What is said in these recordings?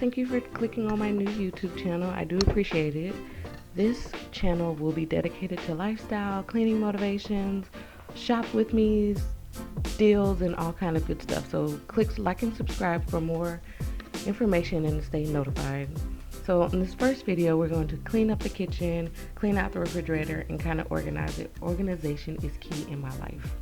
thank you for clicking on my new YouTube channel. I do appreciate it. This channel will be dedicated to lifestyle, cleaning motivations, shop with me's, deals, and all kind of good stuff. So click like and subscribe for more information and to stay notified. So in this first video, we're going to clean up the kitchen, clean out the refrigerator, and kind of organize it. Organization is key in my life.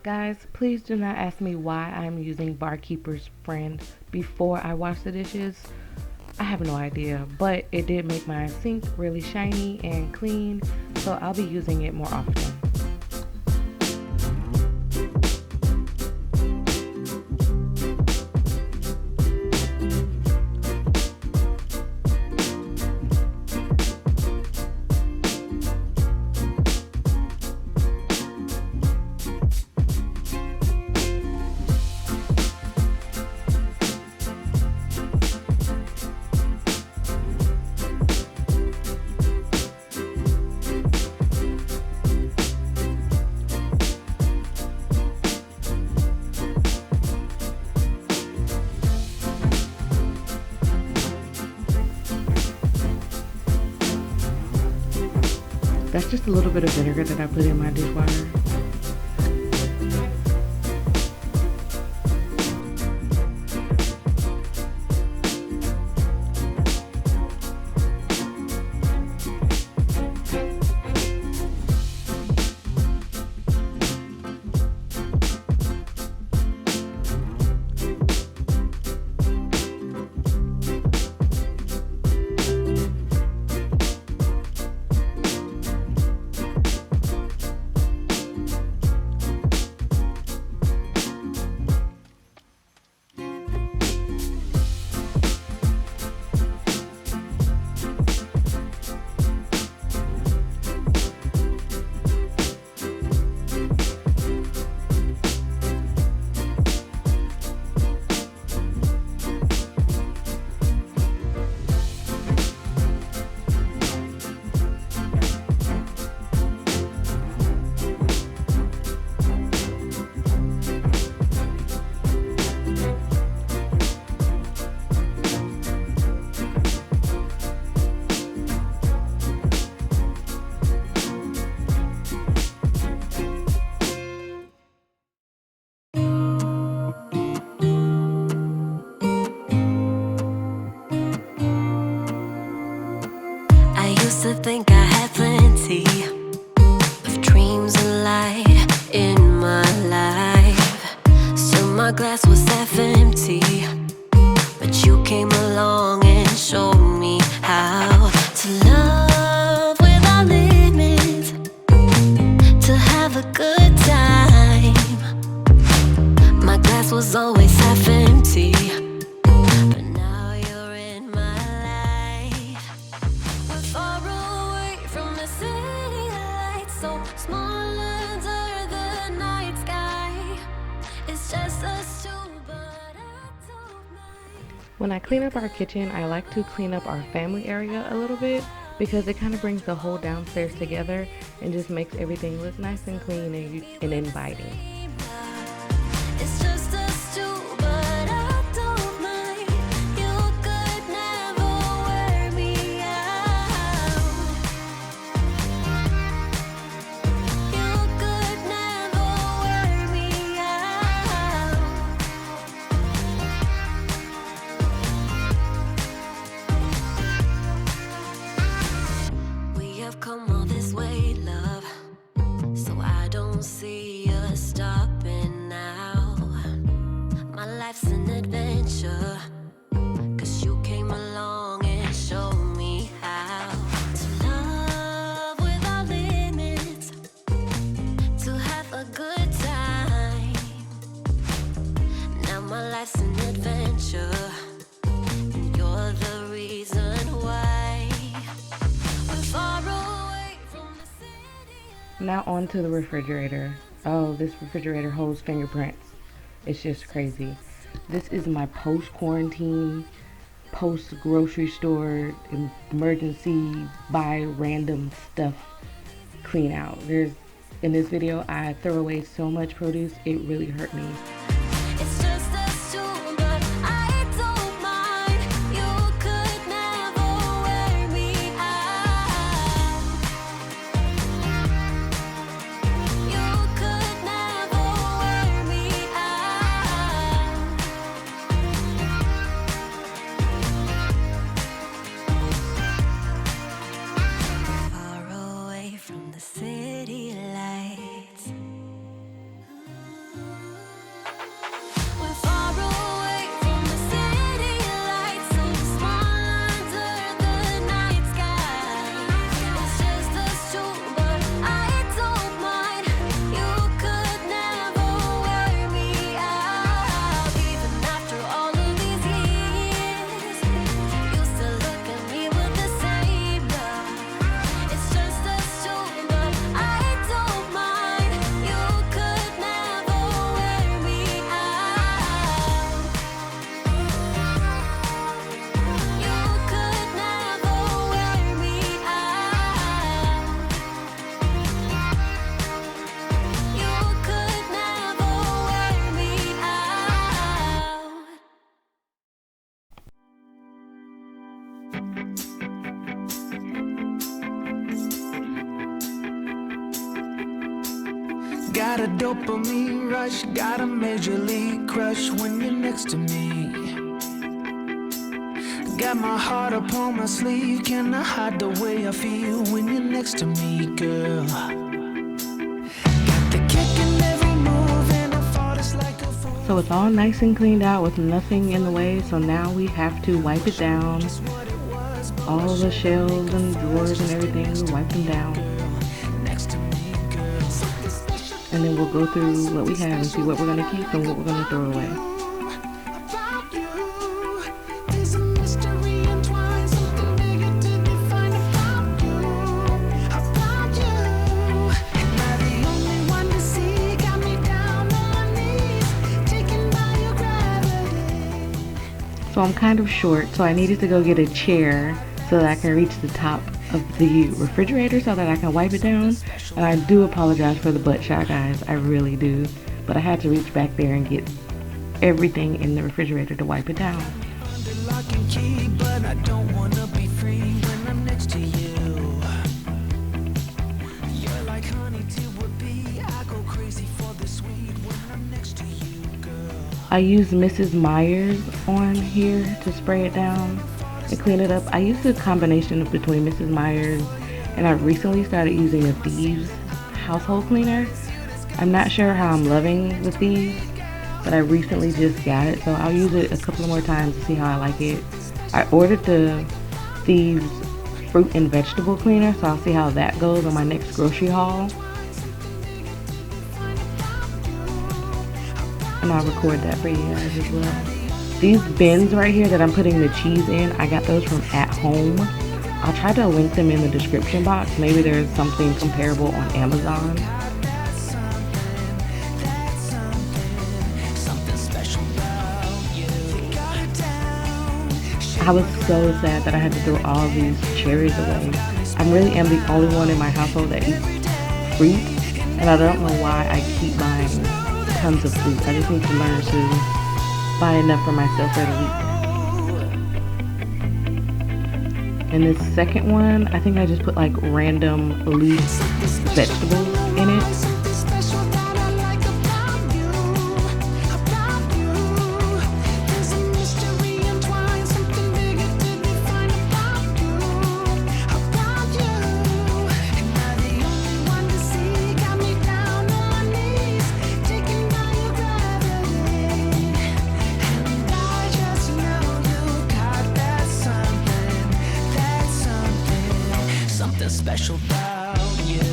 Guys, please do not ask me why I'm using Barkeeper's Friend before I wash the dishes. I have no idea, but it did make my sink really shiny and clean, so I'll be using it more often. That's just a little bit of vinegar that I put in my dishwasher. To think I had plenty of dreams and light in my life. Still my glass was half empty, but you came along and showed me how to love without limits, to have a good time. My glass was always half empty, but now you're in my life. We're far away from the city lights, so small under the night sky. It's just us two, but I don't mind. When I clean up our kitchen, I like to clean up our family area a little bit because it kind of brings the whole downstairs together and just makes everything look nice and clean and inviting. It's just us two, but I don't mind. You could never wear me out. You could never wear me out. We adventure. 'Cause you came along and showed me how to love without limits, to have a good time. Now my life's an adventure, and you're the reason why we're far away from the city. Now on to the refrigerator. Oh, this refrigerator holds fingerprints. It's just crazy. This is my post-quarantine, post-grocery store, emergency, buy random stuff clean out. In this video, I throw away so much produce, it really hurt me. It's just us two, but I don't mind. You could never wear me out. You could never wear me out. Far away from the city lights. We're far away from the city lights, so small under the night sky. It's just us two, but I don't mind. You could never wear me out. Even after all of these years, you still look at me with the same love. It's just us two, but I don't mind. You could never wear me out. You could never wear me out. You could never wear me out. Got a dopamine rush, got a major league crush when you're next to me. Got my heart upon my sleeve, can I hide the way I feel when you're next to me, girl? Got the kick in every move and I thought it's like a fool. So it's all nice and cleaned out with nothing in the way, so now we have to wipe it down. All the shelves and drawers and everything, we wipe them down. Next to me, girl. Something special And then we'll go through what we have and see what we're going to keep and what we're going to throw away. about you. There's a mystery entwined, something bigger to define about you. About you. Am I the only one to see? Got me down on my knees, taken by your gravity. So I'm kind of short, so I needed to go get a chair so that I can reach the top of the refrigerator so that I can wipe it down. And I do apologize for the butt shot, guys. I really do. But I had to reach back there and get everything in the refrigerator to wipe it down. Under lock and key, but I don't wanna be free when I'm next to you. You're like honey to a bee. I go crazy for the sweet when I'm next to you, girl. I use Mrs. Meyers on here to spray it down and clean it up. I use a combination between Mrs. Meyers and I recently started using a Thieves household cleaner. I'm not sure how I'm loving the Thieves, but I recently just got it, so I'll use it a couple more times to see how I like it. I ordered the Thieves fruit and vegetable cleaner, so I'll see how that goes on my next grocery haul. And I'll record that for you guys as well. These bins right here that I'm putting the cheese in, I got those from At Home. I'll try to link them in the description box. Maybe there's something comparable on Amazon. I was so sad that I had to throw all of these cherries away. I really am the only one in my household that eats fruit, and I don't know why I keep buying tons of fruit. I just need to learn to buy enough for myself for the week. And this second one, I think I just put like random leaf vegetables in it. special about you.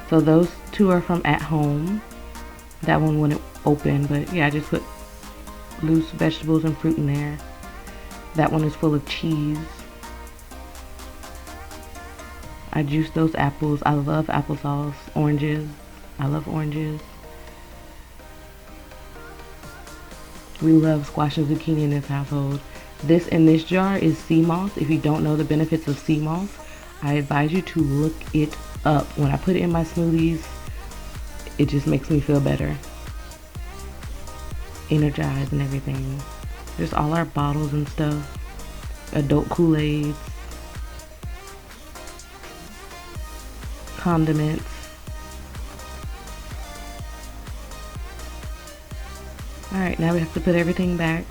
So those two are from At Home. That one wouldn't open, but yeah, I just put loose vegetables and fruit in there. That one is full of cheese. I juiced those apples. I love applesauce. Oranges. I love oranges. We love squash and zucchini in this household. This in this jar is sea moss. If you don't know the benefits of sea moss, I advise you to look it up. When I put it in my smoothies, it just makes me feel better, energized and everything. Just all our bottles and stuff, adult Kool-Aids, condiments. Alright, now we have to put everything back.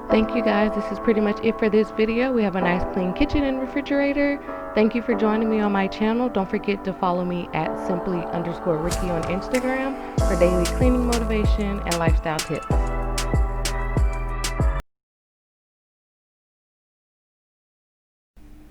Thank you guys. This is pretty much it for this video. We have a nice clean kitchen and refrigerator. Thank you for joining me on my channel. Don't forget to follow me at simply_Ricky on Instagram for daily cleaning motivation and lifestyle tips.